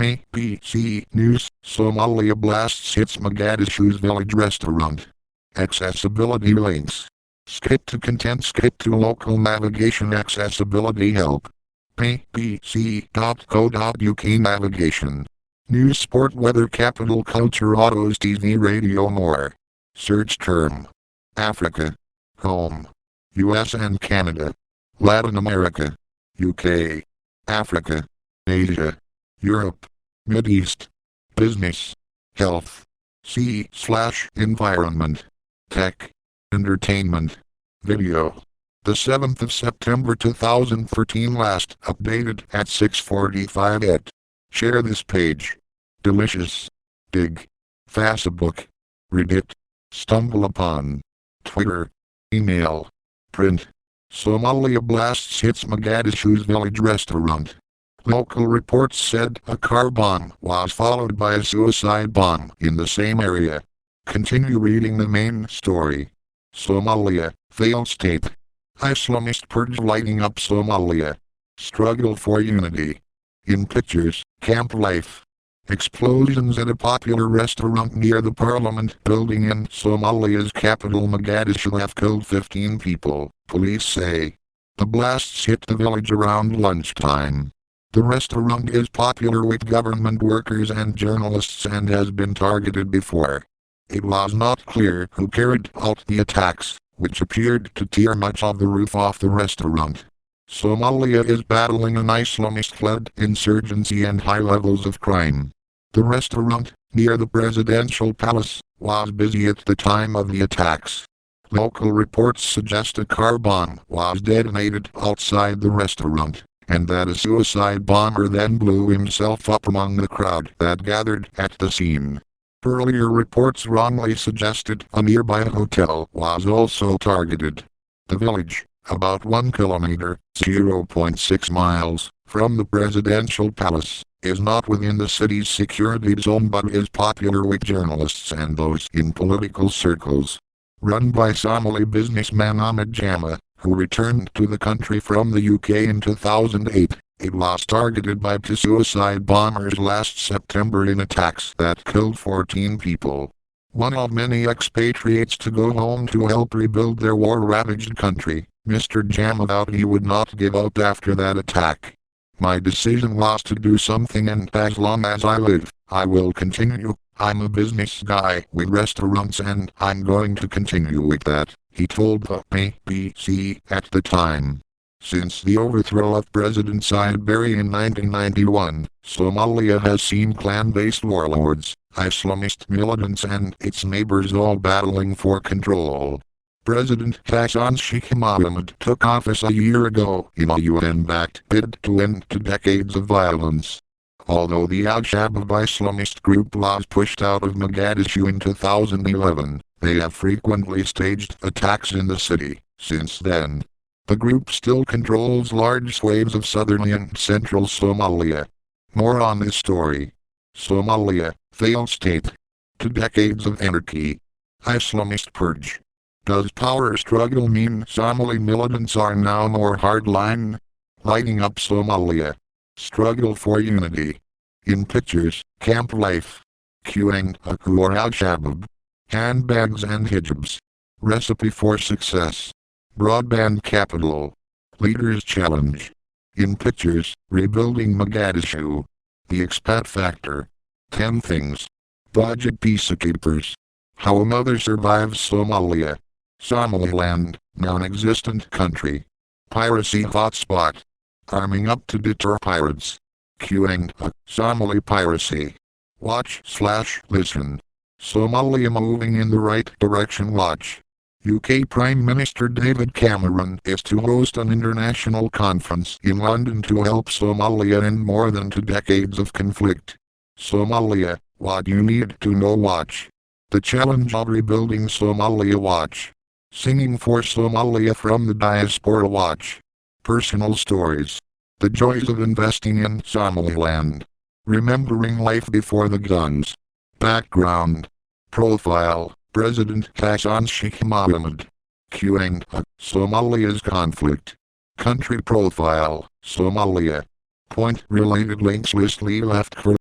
BBC News, Somalia blasts hits Mogadishu's village restaurant. Accessibility links. Skip to content, skip to local navigation, accessibility help. bbc.co.uk navigation. News, sport, weather, capital, culture, autos, TV, radio, more. Search term. Africa. Home. US and Canada. Latin America. UK. Africa. Asia. Europe. Mideast. Business. Health. C/environment. Tech. Entertainment. Video. The 7th of September 2013, last updated at 6:45 at. Share this page. Delicious. Dig. Facebook. Reddit. Stumble upon. Twitter. Email. Print. Somalia blasts hits Mogadishu's village restaurant. Local reports said a car bomb was followed by a suicide bomb in the same area. Continue reading the main story. Somalia, failed state. Islamist purge lighting up Somalia. Struggle for unity. In pictures, camp life. Explosions at a popular restaurant near the parliament building in Somalia's capital Mogadishu have killed 15 people, police say. The blasts hit the village around lunchtime. The restaurant is popular with government workers and journalists and has been targeted before. It was not clear who carried out the attacks, which appeared to tear much of the roof off the restaurant. Somalia is battling an Islamist-led insurgency and high levels of crime. The restaurant, near the presidential palace, was busy at the time of the attacks. Local reports suggest a car bomb was detonated outside the restaurant, and that a suicide bomber then blew himself up among the crowd that gathered at the scene. Earlier reports wrongly suggested a nearby hotel was also targeted. The village, about 1 kilometer (0.6 miles) from the presidential palace, is not within the city's security zone but is popular with journalists and those in political circles. Run by Somali businessman Ahmed Jama, who returned to the country from the UK in 2008, it was targeted by two suicide bombers last September in attacks that killed 14 people. One of many expatriates to go home to help rebuild their war-ravaged country, Mr. Jama vowed he would not give up after that attack. My decision was to do something, and as long as I live, I will continue. I'm a business guy with restaurants and I'm going to continue with that, he told the BBC at the time. Since the overthrow of President Siad Barre in 1991, Somalia has seen clan-based warlords, Islamist militants and its neighbors all battling for control. President Hassan Sheikh Mohamud took office a year ago in a UN-backed bid to end two decades of violence. Although the Al-Shabaab Islamist group was pushed out of Mogadishu in 2011, they have frequently staged attacks in the city since then. The group still controls large swathes of southern and central Somalia. More on this story. Somalia, failed state. 2 decades of anarchy. Islamist purge. Does power struggle mean Somali militants are now more hardline? Lighting up Somalia. Struggle for unity. In pictures, camp life. Queuing or Al-Shabaab. Handbags and hijabs. Recipe for success. Broadband capital. Leaders challenge. In pictures, rebuilding Mogadishu. The expat factor. 10 things. Budget peacekeepers. How a mother survives Somalia. Somaliland, non-existent country. Piracy hotspot. Arming up to deter pirates. Queuing Somali piracy. Watch/listen. Somalia moving in the right direction. Watch. UK Prime Minister David Cameron is to host an international conference in London to help Somalia end more than 2 decades of conflict. Somalia, what you need to know. Watch. The challenge of rebuilding Somalia. Watch. Singing for Somalia from the diaspora. Watch. Personal stories. The joys of investing in Somaliland. Remembering life before the guns. Background. Profile. President Hassan Sheikh Mohamud. Queuing Somalia's conflict. Country profile. Somalia. Point related links list left for